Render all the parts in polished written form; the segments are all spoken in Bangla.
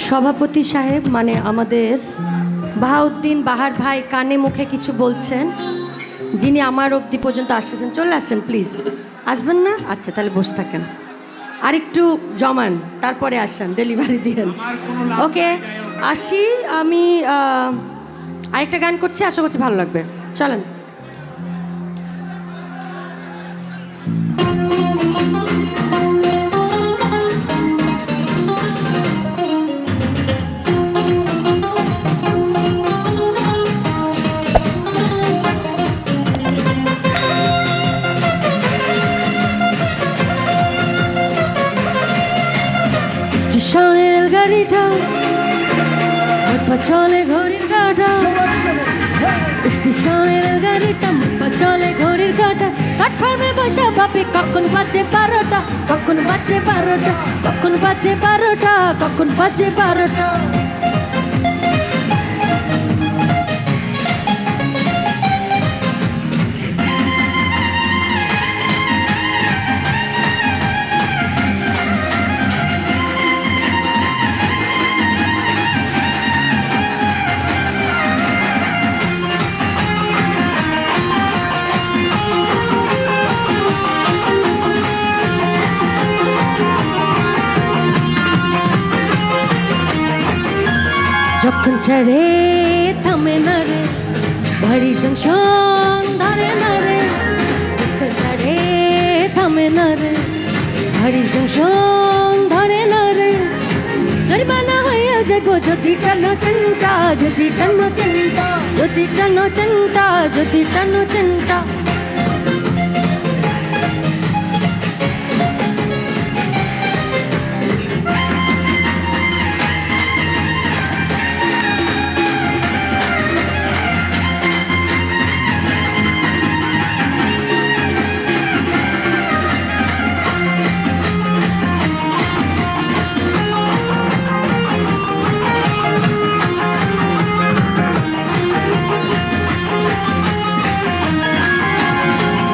সভাপতি সাহেব মানে আমাদের বাহাউদ্দিন বাহার ভাই কানে মুখে কিছু বলছেন, যিনি আমার অবধি পর্যন্ত আসতেছেন। চলে আসেন প্লিজ। আসবেন না? আচ্ছা, তাহলে বসে থাকেন, আর একটু জমান, তারপরে আসেন, ডেলিভারি দিয়েন। ওকে, আসি আমি। আরেকটা গান করছি, আশা করছি ভালো লাগবে। চলেন। স্টেশনের গাড়িটা চলে ঘড়ির কাঁটা, স্টেশনের গাড়িটা চলে ঘড়ির কাঁটা। প্ল্যাটফর্মে বসে ভাবি কখন বাজে 12টা, কখন বাজে 12টা, কখন বাজে 12টা, কখন বাজে 12টা। যখন ছেড়ে থামে না রে ভারী জংশন ধরে না রে, যখন ছেড়ে থামে না রে ভারী জংশন ধরে না রে। জরিমানা হয়ে যাবো যদি টানো চিন্তা, যদি টানো চিন্তা, যদি টানো চিন্তা, যদি টানো চিন্তা।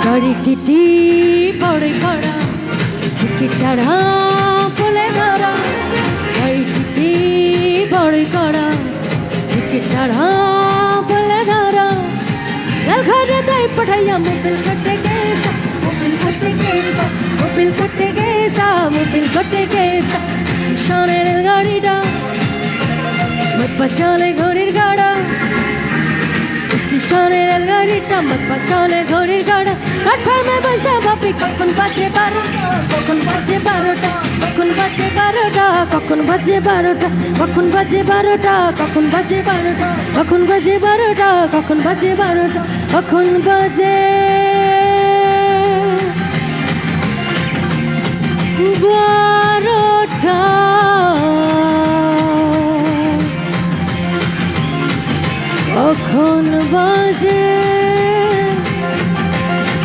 গাড়ি টিটি পড়ে খড়া, ঢুকি ছাড়া বলে ধরা, গাড়ি টিটি পড়ে খড়া, ঢুকি ছাড়া বলে ধরা। লাল ঘরে তাই পাঠাইয়া মোবিল করতে গেছা, মোবিল করতে গেছা, মোবিল করতে গেছা, মোবিল করতে গেছা। স্টেশনের গাড়িটা চলে ঘড়ির গাড়া, স্টেশনের গাড়িটা চলে ঘড়ির গাড়া। প্ল্যাটফর্মে বসে ভাবি কখন বাজে 12টা, কখন বাজে 12টা, কখন বাজে 12টা, কখন বাজে 12টা, কখন বাজে 12টা, কখন বাজে 12টা, কখন বাজে 12টা, কখন বাজে 12টা, কখন বাজে 12টা। কখন বাজে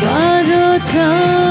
12টা।